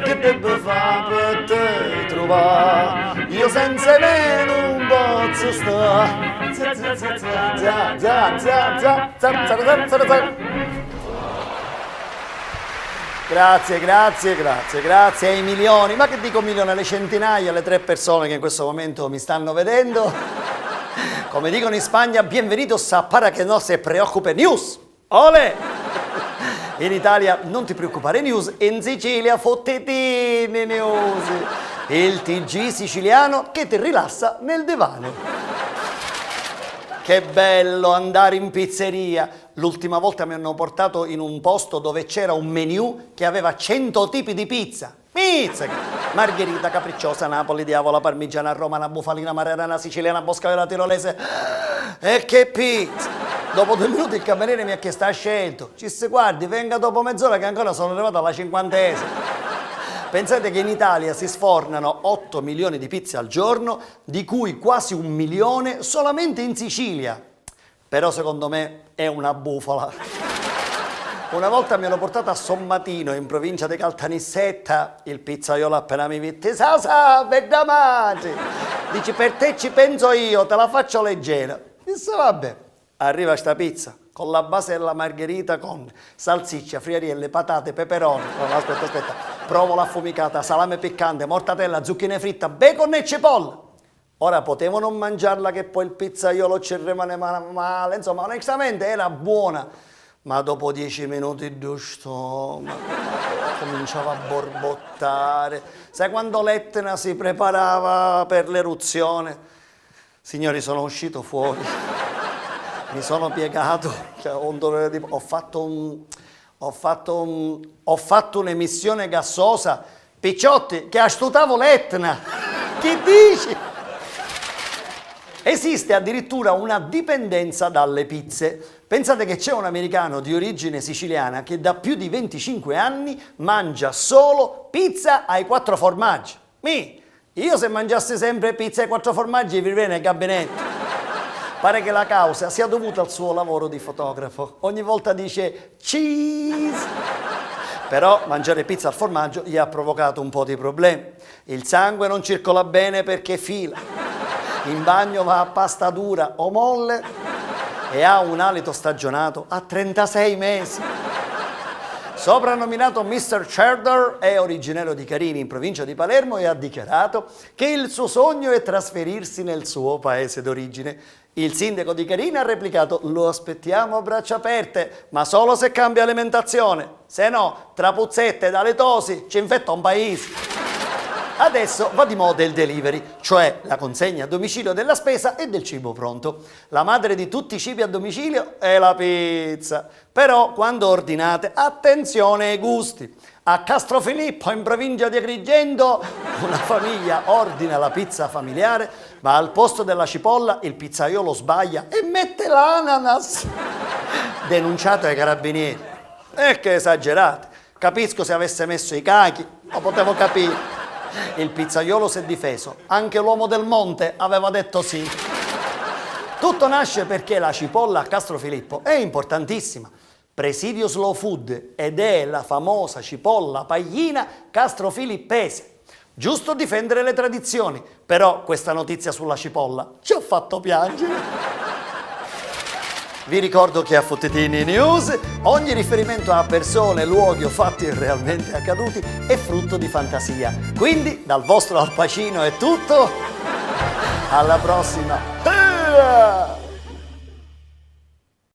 che devo fare per te trovare? Io senza me non posso stare. Grazie ai milioni, ma che dico milioni, alle centinaia, alle 3 persone che in questo momento mi stanno vedendo. Come dicono in Spagna, bienvenidos a Para que no se preoccupe news. Ole! In Italia non ti preoccupare news, in Sicilia fottetine news. Il TG siciliano che ti rilassa nel divano. Che bello andare in pizzeria. L'ultima volta mi hanno portato in un posto dove c'era un menù che aveva 100 tipi di pizza. Pizza! Margherita, capricciosa, Napoli, diavola, parmigiana, romana, bufalina, marerana, siciliana, boscavera, tirolese. E che pizza! Dopo 2 minuti il cameriere mi ha chiesto ha scelto. Ci si guardi, venga dopo mezz'ora che ancora sono arrivato alla 50esima. Pensate che in Italia si sfornano 8 milioni di pizze al giorno, di cui quasi 1 milione solamente in Sicilia. Però secondo me è una bufala. Una volta mi hanno portato a Sommatino, in provincia di Caltanissetta, il pizzaiolo appena mi vide, sa, bella madre. Dici, per te ci penso io, te la faccio leggera. Disse, vabbè, arriva sta pizza. Con la base della margherita con salsiccia, friarielle, patate, peperoni. No, aspetta. Provola affumicata, salame piccante, mortadella, zucchine fritta, bacon e cipolla. Ora potevo non mangiarla che poi il pizzaiolo ci rimane male, insomma, onestamente era buona. Ma dopo 10 minuti di stomaco cominciava a borbottare. Sai quando l'Etna si preparava per l'eruzione? Signori, sono uscito fuori. Mi sono piegato, ho fatto un'emissione gassosa. Picciotti, che astutavo l'Etna. Che dici? Esiste addirittura una dipendenza dalle pizze. Pensate che c'è un americano di origine siciliana che da più di 25 anni mangia solo pizza ai 4 formaggi. Io se mangiassi sempre pizza ai 4 formaggi vivrei nel gabinetto. Pare che la causa sia dovuta al suo lavoro di fotografo. Ogni volta dice cheese. Però mangiare pizza al formaggio gli ha provocato un po' di problemi. Il sangue non circola bene perché fila. In bagno va a pasta dura o molle e ha un alito stagionato a 36 mesi. Soprannominato Mr. Cheddar, è originario di Carini, in provincia di Palermo, e ha dichiarato che il suo sogno è trasferirsi nel suo paese d'origine. Il sindaco di Carini ha replicato: lo aspettiamo a braccia aperte, ma solo se cambia alimentazione. Se no, tra puzzette ed aletosi ci infetta un paese. Adesso va di moda il delivery, cioè la consegna a domicilio della spesa e del cibo pronto. La madre di tutti i cibi a domicilio è la pizza. Però quando ordinate, attenzione ai gusti. A Castrofilippo, in provincia di Agrigento, una famiglia ordina la pizza familiare, ma al posto della cipolla il pizzaiolo sbaglia e mette l'ananas. Denunciato ai carabinieri. Che esagerate. Capisco se avesse messo i cachi, lo potevo capire. Il pizzaiolo si è difeso, anche l'uomo del monte aveva detto sì. Tutto nasce perché la cipolla a Castrofilippo è importantissima. Presidio Slow Food ed è la famosa cipolla paglina castrofilippese. Giusto difendere le tradizioni, però questa notizia sulla cipolla ci ha fatto piangere. Vi ricordo che a Fottetini News ogni riferimento a persone, luoghi o fatti realmente accaduti è frutto di fantasia. Quindi dal vostro Al Pacino è tutto. Alla prossima.